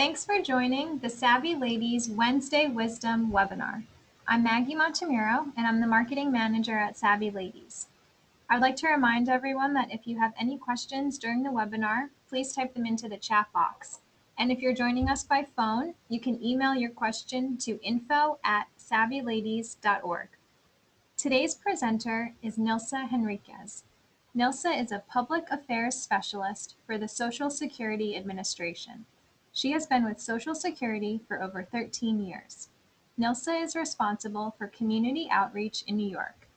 Thanks for joining the Savvy Ladies Wednesday Wisdom webinar. I'm Maggie Montemuro, and I'm the Marketing Manager at Savvy Ladies. I'd like to remind everyone that if you have any questions during the webinar, please type them into the chat box. And if you're joining us by phone, you can email your question to info@savvyladies.org. Today's presenter is Nilsa Henriquez. Nilsa is a public affairs specialist for the Social Security Administration. She has been with Social Security for over 13 years. Nilsa is responsible for community outreach in New York.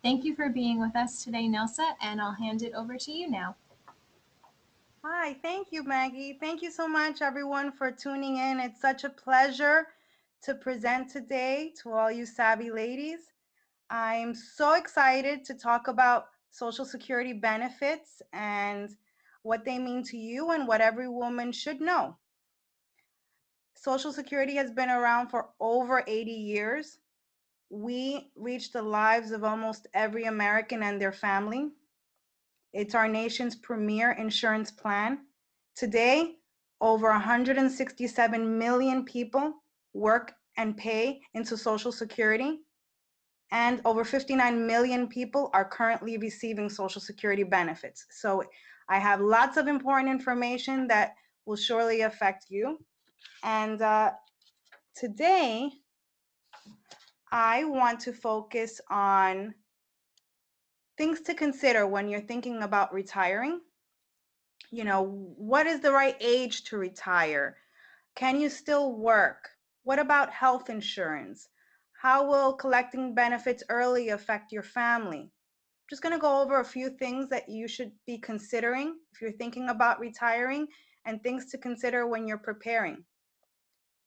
Thank you for being with us today, Nilsa, and I'll hand it over to you now. Hi, thank you, Maggie. Thank you so much, everyone, for tuning in. It's such a pleasure to present today to all you savvy ladies. I'm so excited to talk about Social Security benefits and what they mean to you and what every woman should know. Social Security has been around for over 80 years. We reach the lives of almost every American and their family. It's our nation's premier insurance plan. Today, over 167 million people work and pay into Social Security, and over 59 million people are currently receiving Social Security benefits. So I have lots of important information that will surely affect you. And today, I want to focus on things to consider when you're thinking about retiring. You know, what is the right age to retire? Can you still work? What about health insurance? How will collecting benefits early affect your family? I'm just going to go over a few things that you should be considering if you're thinking about retiring, and things to consider when you're preparing.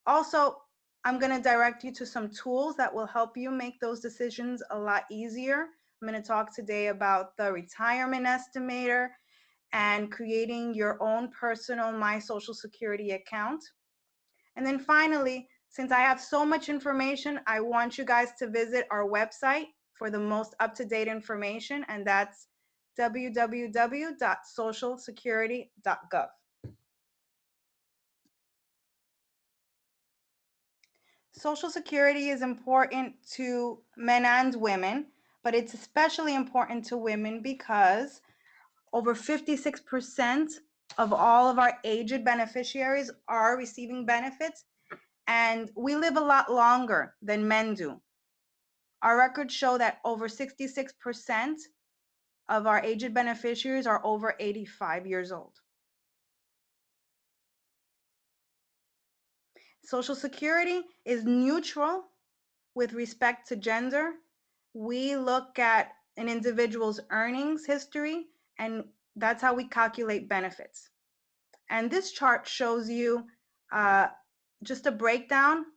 Also, I'm going to direct you to some tools that will help you make those decisions a lot easier. I'm going to talk today about the Retirement Estimator and creating your own personal My Social Security account. And then finally, since I have so much information, I want you guys to visit our website for the most up-to-date information, and that's www.socialsecurity.gov. Social Security is important to men and women, but it's especially important to women because over 56% of all of our aged beneficiaries are receiving benefits, and we live a lot longer than men do. Our records show that over 66% of our aged beneficiaries are over 85 years old. Social Security is neutral with respect to gender. We look at an individual's earnings history, and that's how we calculate benefits. And this chart shows you just a breakdown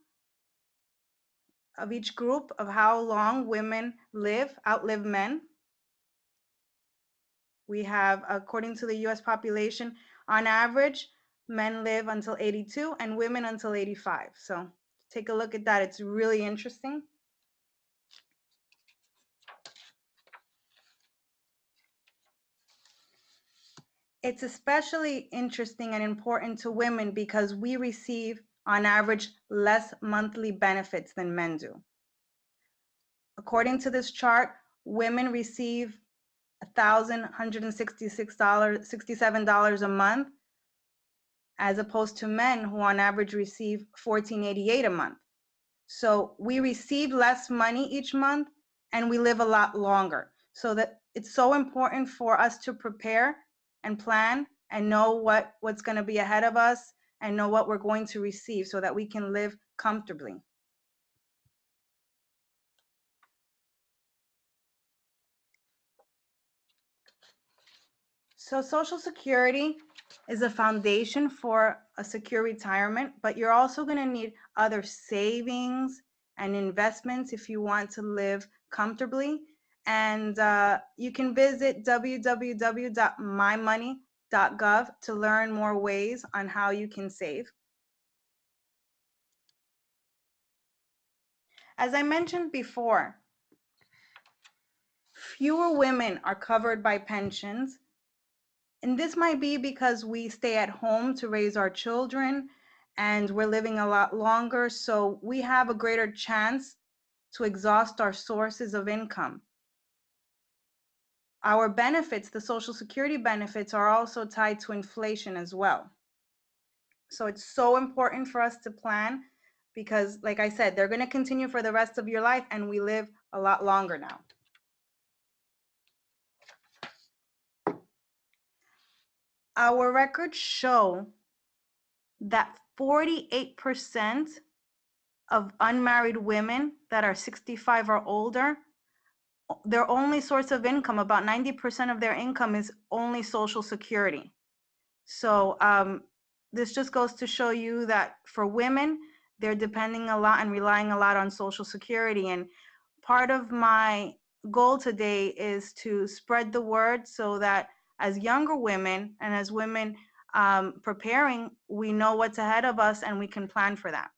of each group of how long women outlive men. We have, according to the US population, on average, men live until 82 and women until 85. So take a look at that. It's really interesting. It's especially interesting and important to women because we receive, on average, less monthly benefits than men do. According to this chart, women receive $1,167 a month, as opposed to men who on average receive $1,488 a month. So we receive less money each month and we live a lot longer. So that it's so important for us to prepare and plan and know what's going to be ahead of us and know what we're going to receive so that we can live comfortably. So Social Security is a foundation for a secure retirement, but you're also going to need other savings and investments if you want to live comfortably. And you can visit www.mymoney.gov to learn more ways on how you can save. As I mentioned before, fewer women are covered by pensions. And this might be because we stay at home to raise our children and we're living a lot longer, so we have a greater chance to exhaust our sources of income. Our benefits, the Social Security benefits, are also tied to inflation as well. So it's so important for us to plan because, like I said, they're going to continue for the rest of your life, and we live a lot longer now. Our records show that 48% of unmarried women that are 65 or older, their only source of income, about 90% of their income, is only Social Security. So this just goes to show you that for women, they're depending a lot and relying a lot on Social Security. And part of my goal today is to spread the word so that as younger women and as women preparing, we know what's ahead of us and we can plan for that.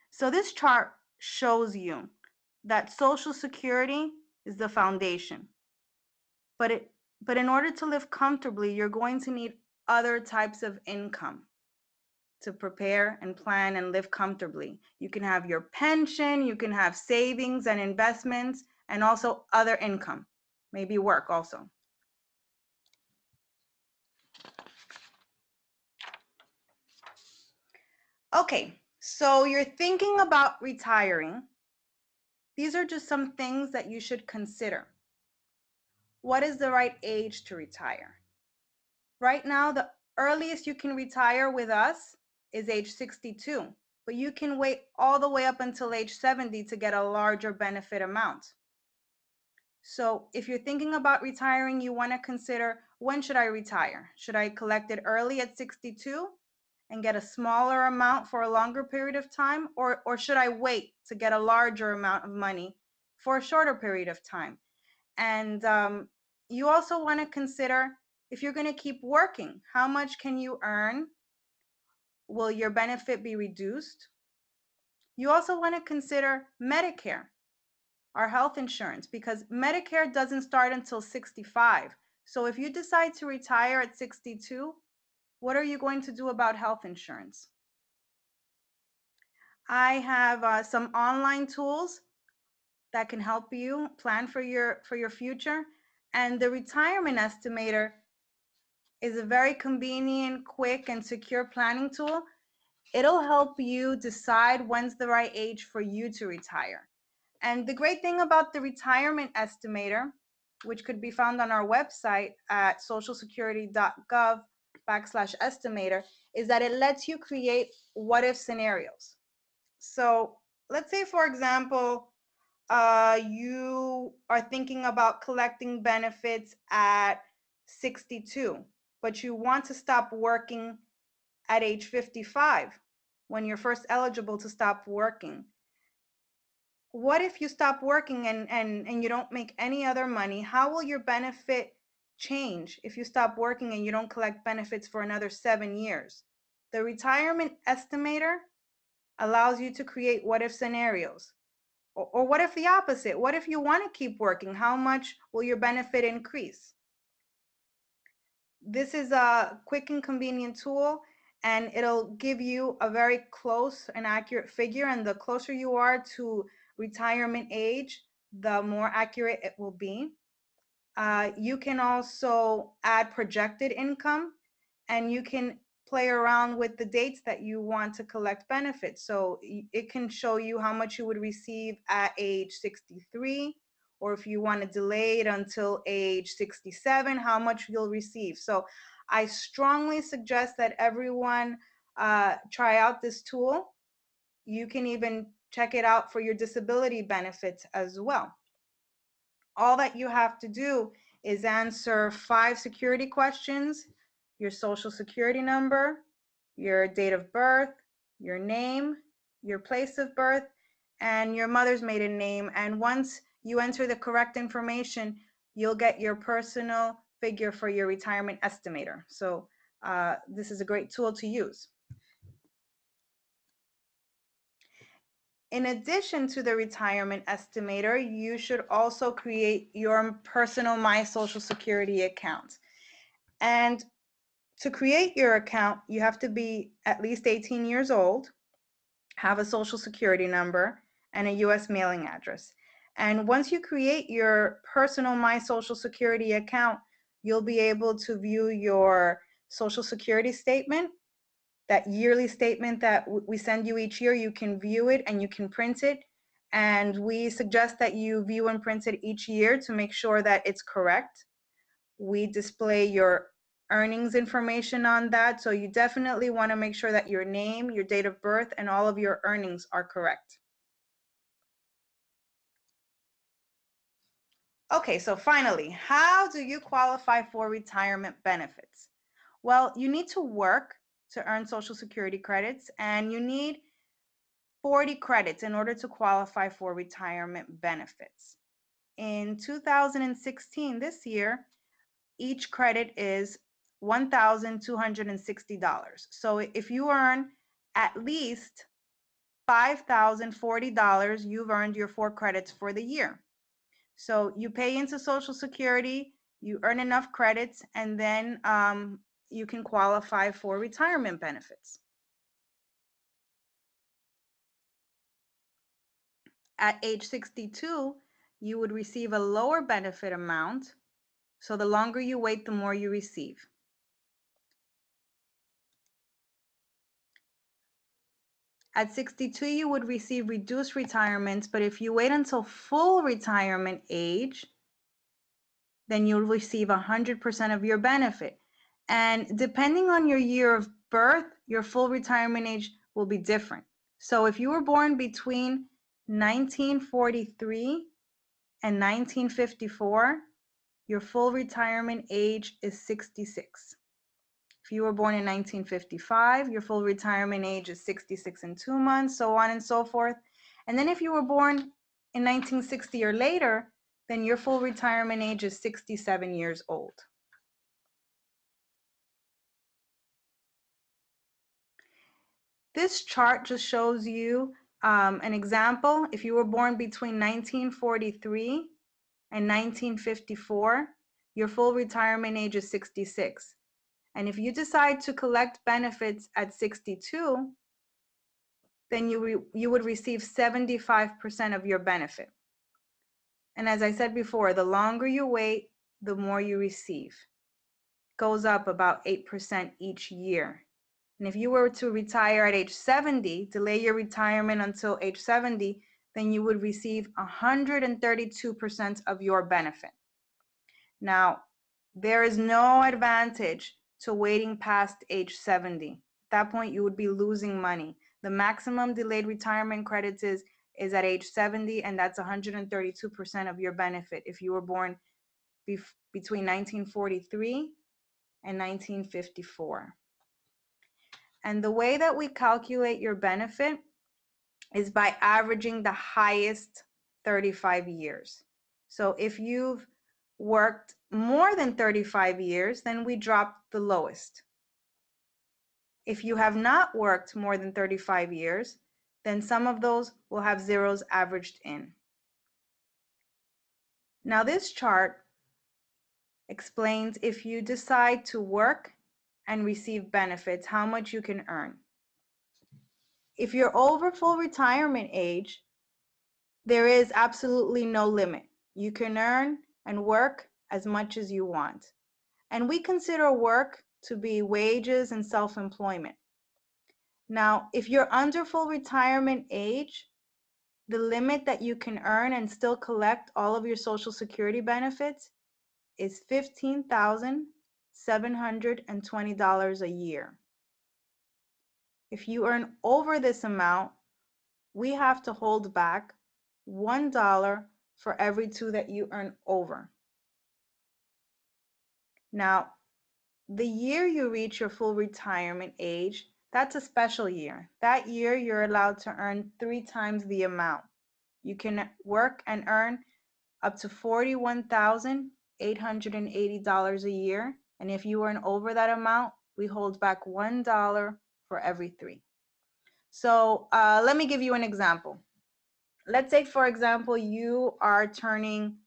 So this chart shows you that Social Security is the foundation. But in order to live comfortably, you're going to need other types of income to prepare and plan and live comfortably. You can have your pension, you can have savings and investments, and also other income, maybe work also. Okay, so you're thinking about retiring. These are just some things that you should consider. What is the right age to retire? Right now, the earliest you can retire with us is age 62, but you can wait all the way up until age 70 to get a larger benefit amount. So if you're thinking about retiring, you want to consider, when should I retire? Should I collect it early at 62 and get a smaller amount for a longer period of time? Or should I wait to get a larger amount of money for a shorter period of time? And you also want to consider, if you're going to keep working, how much can you earn? Will your benefit be reduced? You also want to consider Medicare, our health insurance, because Medicare doesn't start until 65. So if you decide to retire at 62, what are you going to do about health insurance? I have some online tools that can help you plan for your future. And the Retirement Estimator is a very convenient, quick, and secure planning tool. It'll help you decide when's the right age for you to retire. And the great thing about the Retirement Estimator, which could be found on our website at socialsecurity.gov/estimator, is that it lets you create what-if scenarios. So let's say, for example, you are thinking about collecting benefits at 62, but you want to stop working at age 55 when you're first eligible to stop working. What if you stop working and you don't make any other money? How will your benefit change if you stop working and you don't collect benefits for another 7 years? The Retirement Estimator allows you to create what-if scenarios. Or what if the opposite? What if you want to keep working? How much will your benefit increase? This is a quick and convenient tool, and it'll give you a very close and accurate figure. And the closer you are to retirement age, the more accurate it will be. You can also add projected income, and you can play around with the dates that you want to collect benefits. So it can show you how much you would receive at age 63, or if you want to delay it until age 67, how much you'll receive. So I strongly suggest that everyone try out this tool. You can even check it out for your disability benefits as well. All that you have to do is answer 5 security questions: your social security number, your date of birth, your name, your place of birth, and your mother's maiden name. And once you enter the correct information, you'll get your personal figure for your retirement estimator. So this is a great tool to use. In addition to the Retirement Estimator, you should also create your personal My Social Security account. And To create your account, you have to be at least 18 years old, have a social security number, and a US mailing address. And once you create your personal My Social Security account, you'll be able to view your social security statement, that yearly statement that we send you each year. You can view it and you can print it. And we suggest that you view and print it each year to make sure that it's correct. We display your earnings information on that. So you definitely want to make sure that your name, your date of birth, and all of your earnings are correct. Okay, so finally, how do you qualify for retirement benefits? Well, you need to work to earn Social Security credits, and you need 40 credits in order to qualify for retirement benefits. In 2016, this year, each credit is $1,260. So if you earn at least $5,040, you've earned your 4 credits for the year. So you pay into Social Security, you earn enough credits, and then you can qualify for retirement benefits. At age 62, you would receive a lower benefit amount. So the longer you wait, the more you receive. At 62, you would receive reduced retirements, but if you wait until full retirement age, then you'll receive 100% of your benefit. And depending on your year of birth, your full retirement age will be different. So if you were born between 1943 and 1954, your full retirement age is 66. If you were born in 1955, your full retirement age is 66 and 2 months, so on and so forth. And then if you were born in 1960 or later, then your full retirement age is 67 years old. This chart just shows you an example. If you were born between 1943 and 1954, your full retirement age is 66. And if you decide to collect benefits at 62, then you would receive 75% of your benefit. And as I said before, the longer you wait, the more you receive. Goes up about 8% each year. And if you were to retire at age 70, delay your retirement until age 70, then you would receive 132% of your benefit. Now, there is no advantage to waiting past age 70. At that point, you would be losing money. The maximum delayed retirement credits is at age 70, and that's 132% of your benefit if you were born between 1943 and 1954. And the way that we calculate your benefit is by averaging the highest 35 years. So if you've worked more than 35 years, then we drop the lowest. If you have not worked more than 35 years, then some of those will have zeros averaged in. Now this chart explains if you decide to work and receive benefits, how much you can earn. If you're over full retirement age, there is absolutely no limit. You can earn and work as much as you want. And we consider work to be wages and self-employment. Now, if you're under full retirement age, the limit that you can earn and still collect all of your Social Security benefits is $15,720 a year. If you earn over this amount, we have to hold back $1 for every 2 that you earn over. Now, the year you reach your full retirement age, that's a special year. That year, you're allowed to earn 3 times the amount. You can work and earn up to $41,880 a year. And if you earn over that amount, we hold back $1 for every 3. So let me give you an example. Let's say, for example, you are turning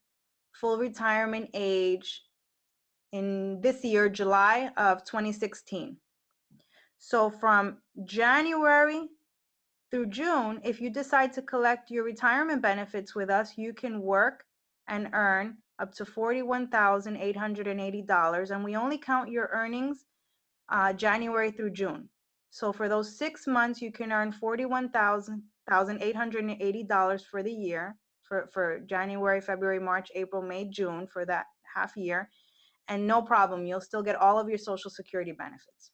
full retirement age in this year, July of 2016. So from January through June, if you decide to collect your retirement benefits with us, you can work and earn up to $41,880, and we only count your earnings January through June. So for those 6 months, you can earn $41,880 for the year, for January, February, March, April, May, June, for that half year, and no problem, you'll still get all of your Social Security benefits.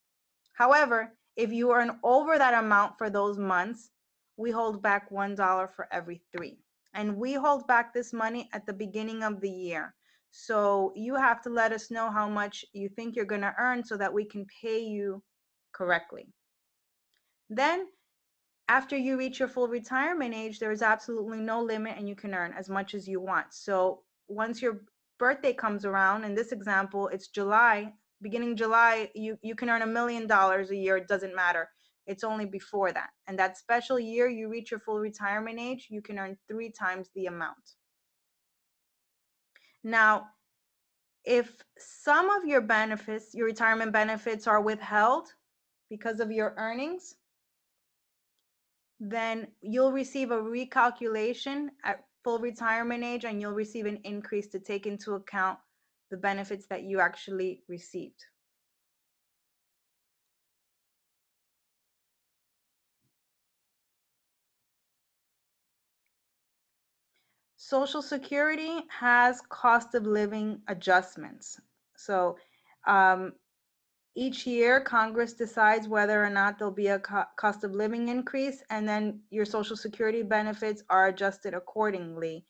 However, if you earn over that amount for those months, we hold back $1 for every 3. And we hold back this money at the beginning of the year. So you have to let us know how much you think you're going to earn so that we can pay you correctly. Then, after you reach your full retirement age, there is absolutely no limit and you can earn as much as you want. So once your birthday comes around, in this example, it's July, beginning July, you can earn $1 million a year. It doesn't matter. It's only before that. And that special year you reach your full retirement age, you can earn 3 times the amount. Now, if some of your benefits, your retirement benefits, are withheld because of your earnings, then you'll receive a recalculation at full retirement age, and you'll receive an increase to take into account the benefits that you actually received. Social Security has cost of living adjustments. So each year, Congress decides whether or not there'll be a cost of living increase, and then your Social Security benefits are adjusted accordingly.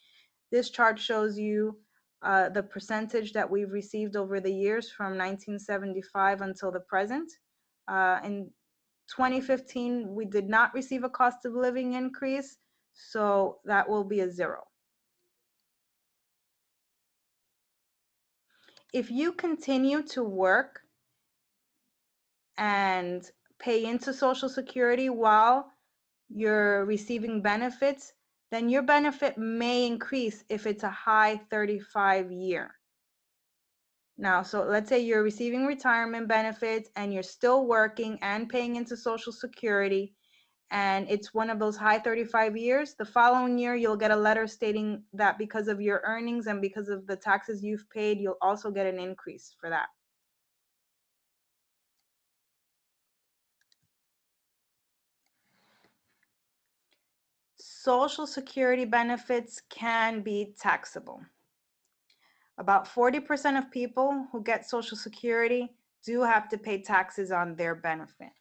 This chart shows you the percentage that we've received over the years from 1975 until the present. In 2015, we did not receive a cost of living increase, so that will be a 0. If you continue to work and pay into Social Security while you're receiving benefits, then your benefit may increase if it's a high 35 year. Now, so let's say you're receiving retirement benefits and you're still working and paying into Social Security, and it's one of those high 35 years, the following year you'll get a letter stating that because of your earnings and because of the taxes you've paid, you'll also get an increase for that. Social Security benefits can be taxable. About 40% of people who get Social Security do have to pay taxes on their benefit.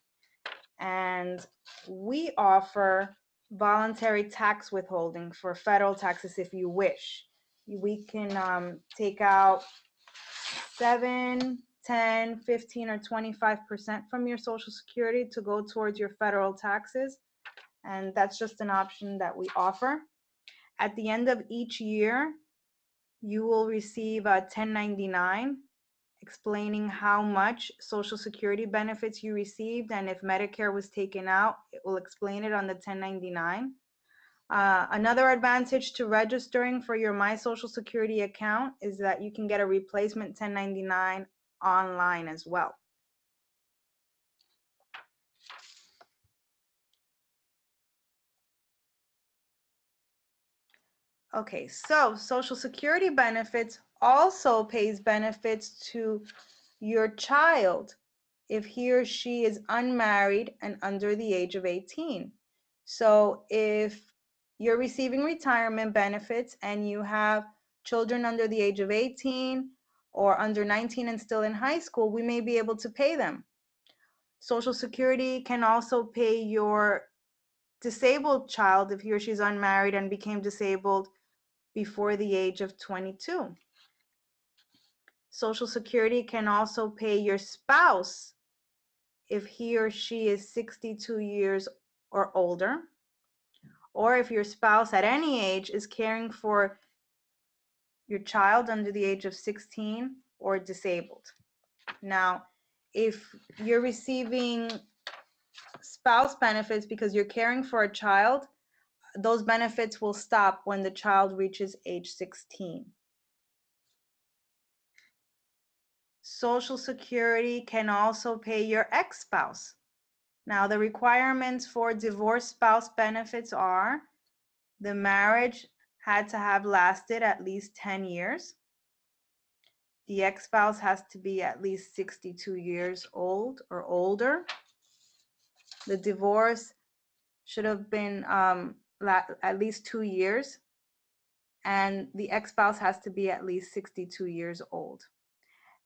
And we offer voluntary tax withholding for federal taxes if you wish. We can take out 7, 10, 15, or 25% from your Social Security to go towards your federal taxes. And that's just an option that we offer. At the end of each year, you will receive a 1099 explaining how much Social Security benefits you received, and if Medicare was taken out, it will explain it on the 1099. Another advantage to registering for your My Social Security account is that you can get a replacement 1099 online as well. Okay, so Social Security benefits also pays benefits to your child if he or she is unmarried and under the age of 18. So if you're receiving retirement benefits and you have children under the age of 18 or under 19 and still in high school, we may be able to pay them. Social Security can also pay your disabled child if he or she's unmarried and became disabled before the age of 22. Social Security can also pay your spouse if he or she is 62 years or older, or if your spouse at any age is caring for your child under the age of 16 or disabled. Now, if you're receiving spouse benefits because you're caring for a child, those benefits will stop when the child reaches age 16. Social Security can also pay your ex-spouse. Now, the requirements for divorced spouse benefits are the marriage had to have lasted at least 10 years. The ex-spouse has to be at least 62 years old or older. The divorce should have been at least 2 years. And the ex-spouse has to be at least 62 years old.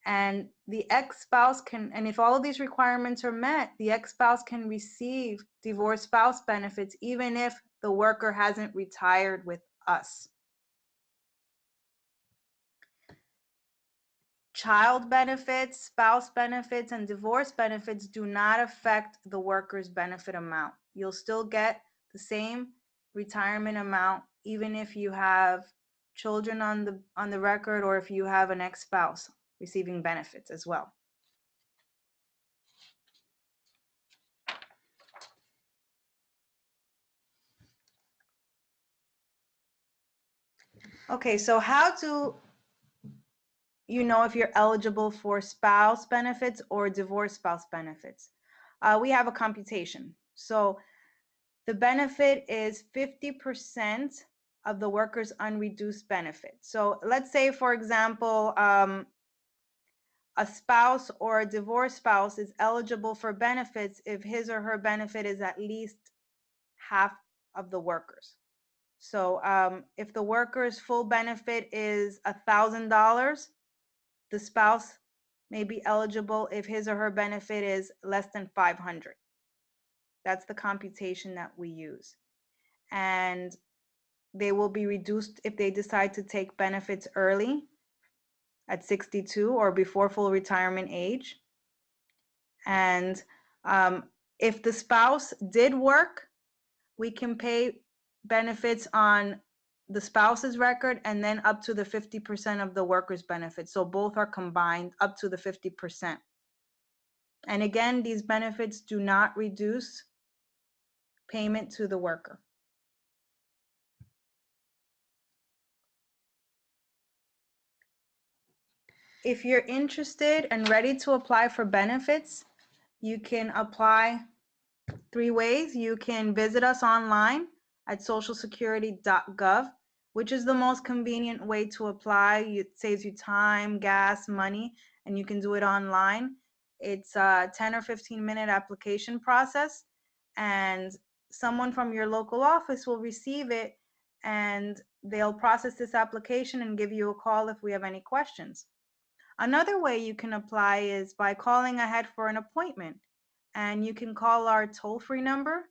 And the ex-spouse can, and if all of these requirements are met, the ex-spouse can receive divorced spouse benefits even if the worker hasn't retired with us. Child benefits, spouse benefits, and divorce benefits do not affect the worker's benefit amount. You'll still get the same retirement amount even if you have children on the record or if you have an ex-spouse receiving benefits as well. Okay, so how do you know if you're eligible for spouse benefits or divorce spouse benefits? We have a computation. So the benefit is 50% of the worker's unreduced benefit. So let's say, for example, a spouse or a divorced spouse is eligible for benefits if his or her benefit is at least half of the worker's. So if the worker's full benefit is $1,000, the spouse may be eligible if his or her benefit is less than 500. That's the computation that we use. And they will be reduced if they decide to take benefits early at 62 or before full retirement age. And if the spouse did work, we can pay benefits on the spouse's record and then up to the 50% of the worker's benefit. So both are combined up to the 50%. And again, these benefits do not reduce payment to the worker. If you're interested and ready to apply for benefits, you can apply 3 ways. You can visit us online at socialsecurity.gov, which is the most convenient way to apply. It saves you time, gas, money, and you can do it online. It's a 10 or 15-minute application process, and someone from your local office will receive it, and they'll process this application and give you a call if we have any questions. Another way you can apply is by calling ahead for an appointment. And you can call our toll-free number,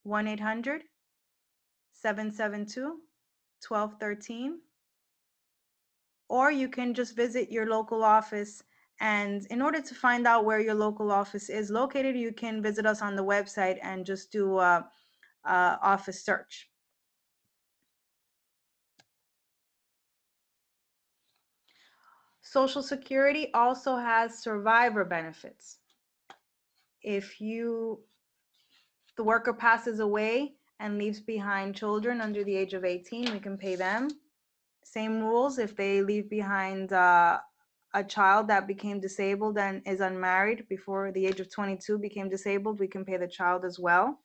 1-800-772-1213. Or you can just visit your local office. And in order to find out where your local office is located, you can visit us on the website and just do a office search. Social Security also has survivor benefits. If the worker passes away and leaves behind children under the age of 18, we can pay them. Same rules if they leave behind a child that became disabled and is unmarried before the age of 22 became disabled, we can pay the child as well.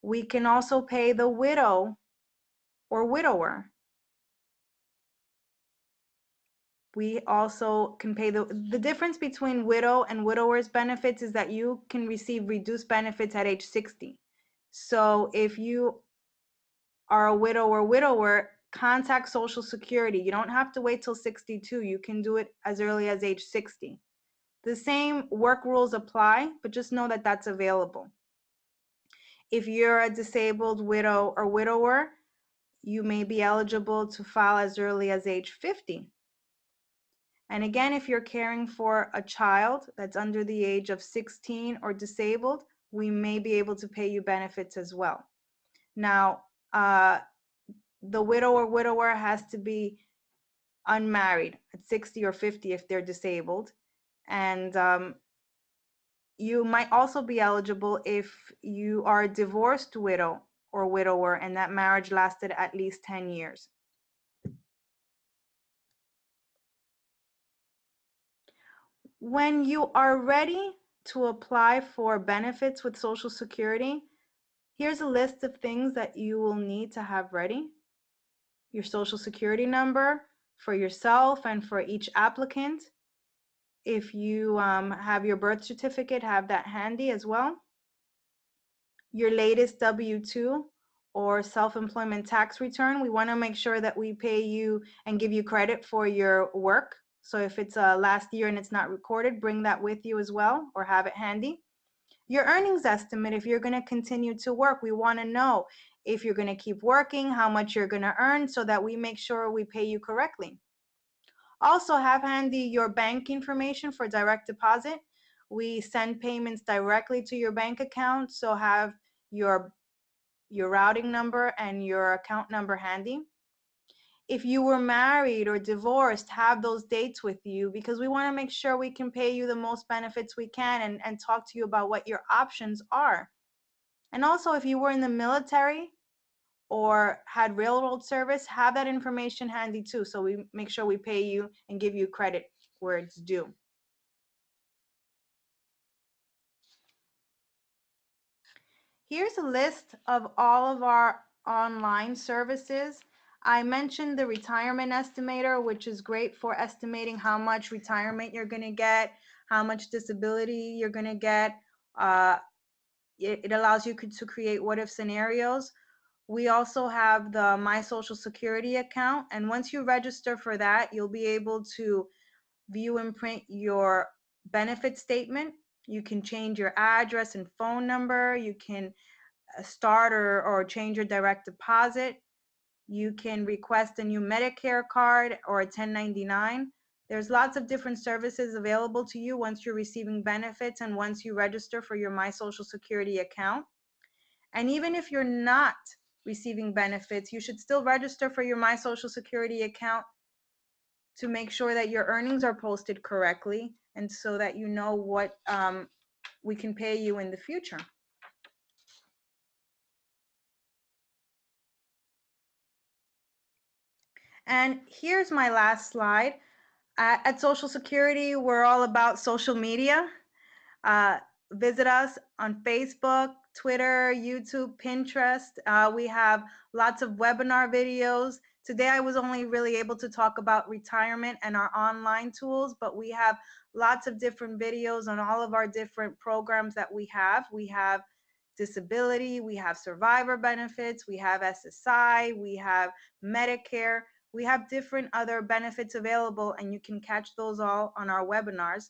We can also pay the widow or widower. We also can pay the difference between widow and widower's benefits is that you can receive reduced benefits at age 60. So if you are a widow or widower, contact Social Security. You don't have to wait till 62. You can do it as early as age 60. The same work rules apply, but just know that that's available. If you're a disabled widow or widower, you may be eligible to file as early as age 50. And again, if you're caring for a child that's under the age of 16 or disabled, we may be able to pay you benefits as well. Now, the widow or widower has to be unmarried at 60 or 50 if they're disabled. And you might also be eligible if you are a divorced widow or widower and that marriage lasted at least 10 years. When you are ready to apply for benefits with Social Security, here's a list of things that you will need to have ready. Your Social Security number for yourself and for each applicant. If you have your birth certificate, have that handy as well. Your latest W-2 or self-employment tax return. We want to make sure that we pay you and give you credit for your work. So if it's last year and it's not recorded, bring that with you as well, or have it handy. Your earnings estimate, if you're going to continue to work, we want to know if you're going to keep working, how much you're going to earn, so that we make sure we pay you correctly. Also have handy your bank information for direct deposit. We send payments directly to your bank account, so have your routing number and your account number handy. If you were married or divorced, have those dates with you, because we want to make sure we can pay you the most benefits we can, and talk to you about what your options are. And also, if you were in the military or had railroad service, have that information handy too, so we make sure we pay you and give you credit where it's due. Here's a list of all of our online services. I mentioned the Retirement Estimator, which is great for estimating how much retirement you're going to get, how much disability you're going to get. It allows you to create what if scenarios. We also have the My Social Security account, and once you register for that, you'll be able to view and print your benefit statement. You can change your address and phone number. You can start or change your direct deposit. You can request a new Medicare card or a 1099. There's lots of different services available to you once you're receiving benefits and once you register for your My Social Security account. And even if you're not receiving benefits, you should still register for your My Social Security account to make sure that your earnings are posted correctly, and so that you know what we can pay you in the future. And here's my last slide. At Social Security, we're all about social media. Visit us on Facebook, Twitter, YouTube, Pinterest. We have lots of webinar videos. Today, I was only really able to talk about retirement and our online tools, but we have lots of different videos on all of our different programs that we have. We have disability, we have survivor benefits, we have SSI, we have Medicare. We have different other benefits available, and you can catch those all on our webinars.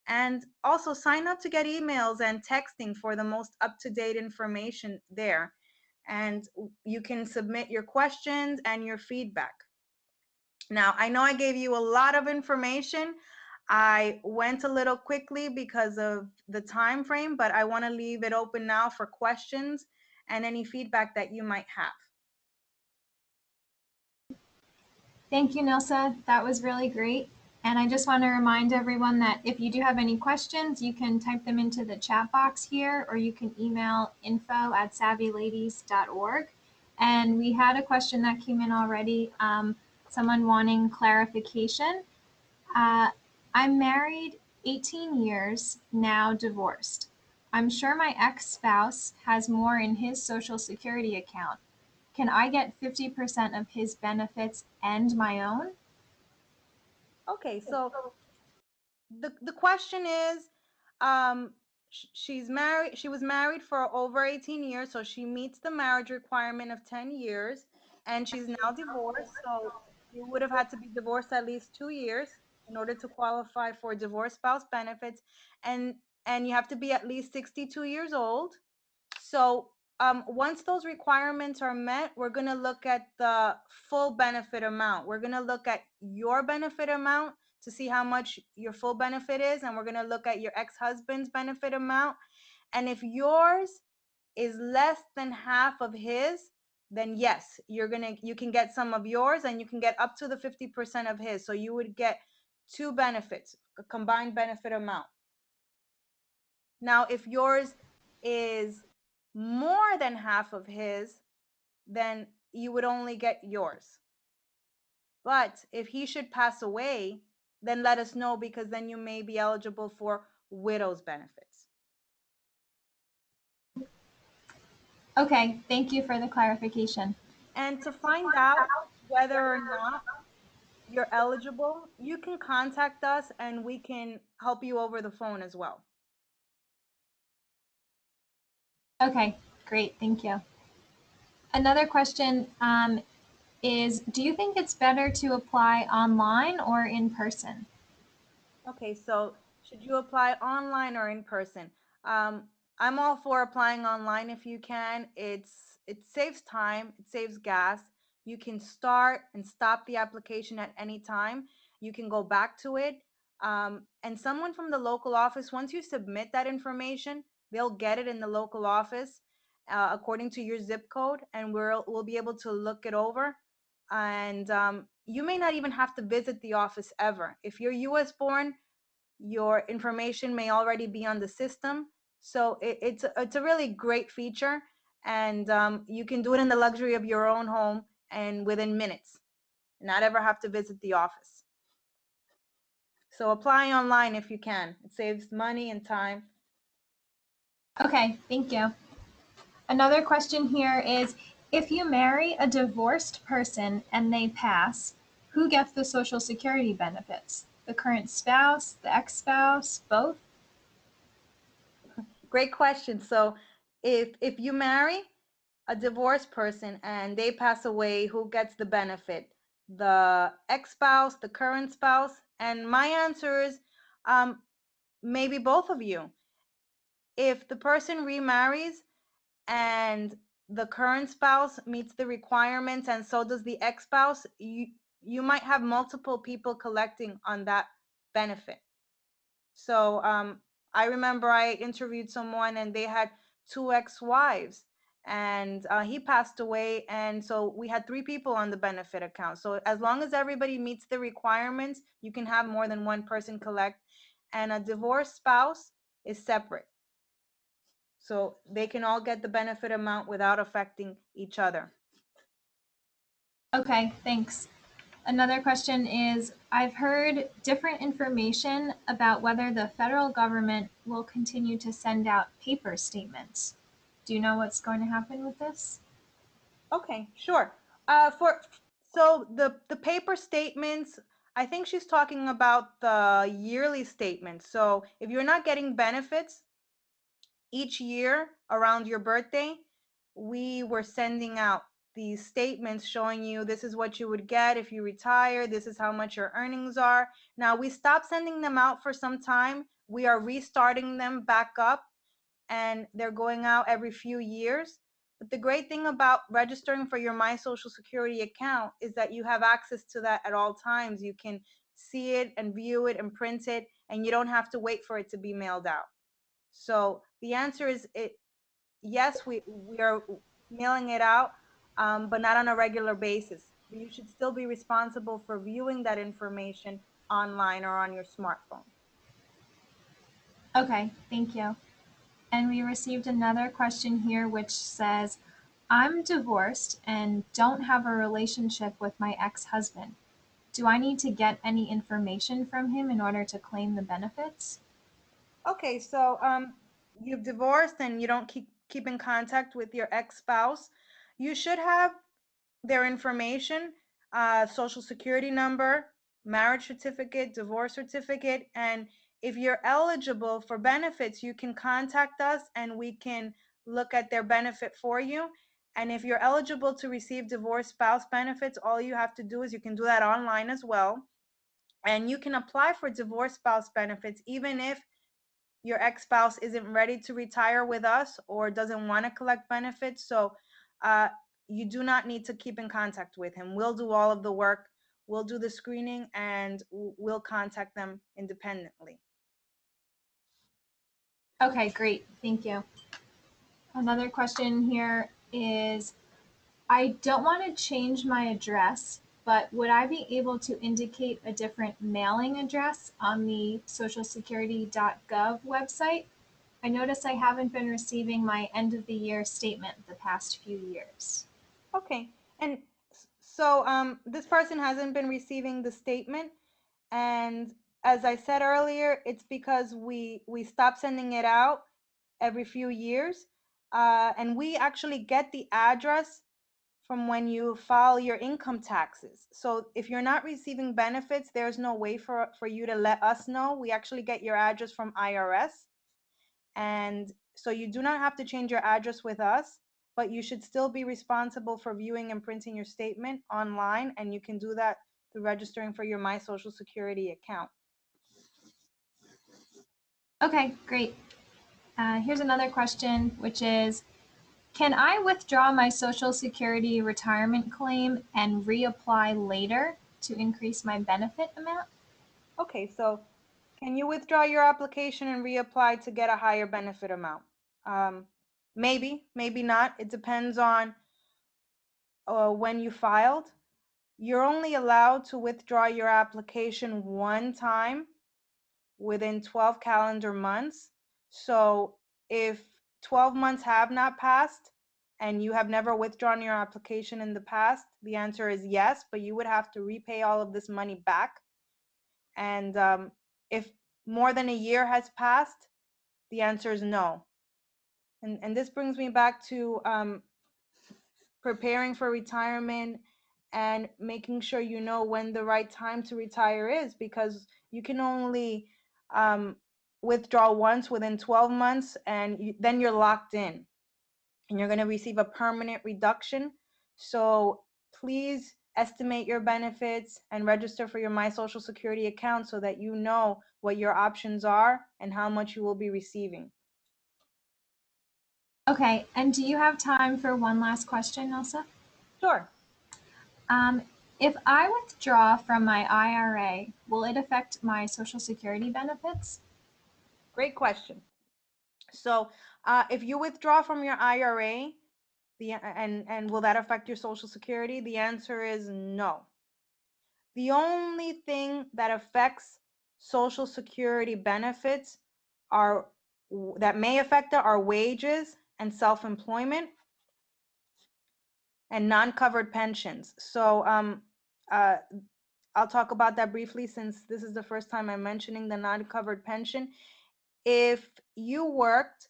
And also sign up to get emails and texting for the most up-to-date information there. And you can submit your questions and your feedback. Now, I know I gave you a lot of information. I went a little quickly because of the time frame, but I want to leave it open now for questions and any feedback that you might have. Thank you, Nilsa. That was really great. And I just want to remind everyone that if you do have any questions, you can type them into the chat box here, or you can email info@savvyladies.org. And we had a question that came in already, someone wanting clarification. I'm married 18 years, now divorced. I'm sure my ex-spouse has more in his Social Security account. Can I get 50% of his benefits and my own? Okay, so the question is, she's married. She was married for over 18 years, so she meets the marriage requirement of 10 years, and she's now divorced. So you would have had to be divorced at least 2 years in order to qualify for divorce spouse benefits, and you have to be at least 62 years old. So once those requirements are met, we're going to look at the full benefit amount. We're going to look at your benefit amount to see how much your full benefit is, and we're going to look at your ex-husband's benefit amount. And if yours is less than half of his, then yes, you can get some of yours, and you can get up to the 50% of his. So you would get two benefits, a combined benefit amount. Now, if yours is more than half of his, then you would only get yours. But if he should pass away, then let us know, because then you may be eligible for widow's benefits. Okay, thank you for the clarification. And to find out whether or not you're eligible, you can contact us and we can help you over the phone as well. Okay, great, thank you. Another question is, do you think it's better to apply online or in person? Okay, so should you apply online or in person? I'm all for applying online if you can. It saves time, it saves gas. You can start and stop the application at any time. You can go back to it. And someone from the local office, once you submit that information, they'll get it in the local office according to your zip code, and we'll be able to look it over. And you may not even have to visit the office ever. If you're US born, your information may already be on the system. So it's a really great feature, and you can do it in the luxury of your own home and within minutes, not ever have to visit the office. So apply online if you can. It saves money and time. Okay, thank you. Another question here is, if you marry a divorced person and they pass, who gets the Social Security benefits? The current spouse, the ex-spouse, both? Great question. So if you marry a divorced person and they pass away, who gets the benefit? The ex-spouse, the current spouse? And my answer is maybe both of you. If the person remarries and the current spouse meets the requirements and so does the ex-spouse, you might have multiple people collecting on that benefit. So I remember I interviewed someone and they had two ex-wives, and he passed away, and so we had three people on the benefit account. So as long as everybody meets the requirements, you can have more than one person collect, and a divorced spouse is separate. So they can all get the benefit amount without affecting each other. Okay, thanks. Another question is, I've heard different information about whether the federal government will continue to send out paper statements. Do you know what's going to happen with this? Okay, sure. So the paper statements, I think she's talking about the yearly statements. So if you're not getting benefits each year around your birthday, we were sending out these statements showing you this is what you would get if you retire, this is how much your earnings are. Now we stopped sending them out for some time. We are restarting them back up, and they're going out every few years. But the great thing about registering for your My Social Security account is that you have access to that at all times. You can see it and view it and print it, and you don't have to wait for it to be mailed out. So the answer is yes, we are mailing it out, but not on a regular basis. You should still be responsible for viewing that information online or on your smartphone. Okay, thank you. And we received another question here which says, I'm divorced and don't have a relationship with my ex-husband. Do I need to get any information from him in order to claim the benefits? Okay, so you've divorced and you don't keep in contact with your ex-spouse. You should have their information, social security number, marriage certificate, divorce certificate, and if you're eligible for benefits, you can contact us and we can look at their benefit for you. And if you're eligible to receive divorce spouse benefits, all you have to do is you can do that online as well. And you can apply for divorce spouse benefits even if your ex-spouse isn't ready to retire with us or doesn't want to collect benefits. So you do not need to keep in contact with him. We'll do all of the work. We'll do the screening and we'll contact them independently. Okay, great. Thank you. Another question here is, I don't want to change my address, but would I be able to indicate a different mailing address on the socialsecurity.gov website? I notice I haven't been receiving my end of the year statement the past few years. Okay. And so this person hasn't been receiving the statement. And as I said earlier, it's because we stop sending it out every few years. And we actually get the address from when you file your income taxes. So if you're not receiving benefits, there's no way for you to let us know. We actually get your address from IRS. And so you do not have to change your address with us, but you should still be responsible for viewing and printing your statement online. And you can do that through registering for your My Social Security account. Okay, great. Here's another question, which is, can I withdraw my Social Security retirement claim and reapply later to increase my benefit amount? Okay, so can you withdraw your application and reapply to get a higher benefit amount? Maybe, maybe not. It depends on when you filed. You're only allowed to withdraw your application one time within 12 calendar months. So if 12 months have not passed and you have never withdrawn your application in the past, the answer is yes, but you would have to repay all of this money back. And if more than a year has passed, the answer is no. And this brings me back to preparing for retirement and making sure you know when the right time to retire is, because you can only withdraw once within 12 months, and then you're locked in and you're going to receive a permanent reduction. So please estimate your benefits and register for your My Social Security account so that you know what your options are and how much you will be receiving. Okay, and do you have time for one last question, Elsa? Sure. Um, if I withdraw from my IRA, will it affect my Social Security benefits? Great question. So if you withdraw from your IRA, and will that affect your Social Security? The answer is no. The only thing that affects Social Security benefits are that may affect it are wages and self-employment and non-covered pensions. So I'll talk about that briefly since this is the first time I'm mentioning the non-covered pension. If you worked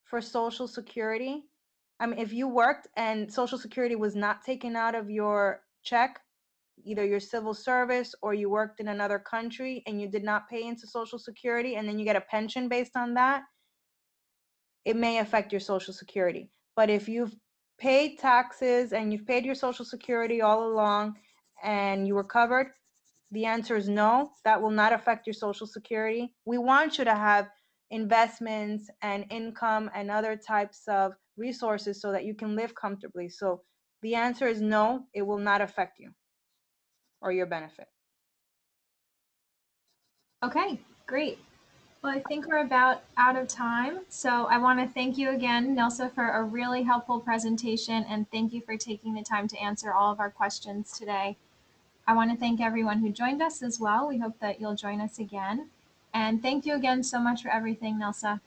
for Social Security, if you worked and Social Security was not taken out of your check, either your civil service or you worked in another country and you did not pay into Social Security and then you get a pension based on that, it may affect your Social Security. But if you've paid taxes and you've paid your Social Security all along and you were covered, the answer is no, that will not affect your Social Security. We want you to have investments and income and other types of resources so that you can live comfortably. So the answer is no, it will not affect you or your benefit. Okay, great. Well, I think we're about out of time. So I want to thank you again, Nilsa, for a really helpful presentation, and thank you for taking the time to answer all of our questions today. I want to thank everyone who joined us as well. We hope that you'll join us again. And thank you again so much for everything, Nilsa.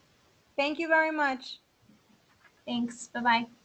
Thank you very much. Thanks. Bye-bye.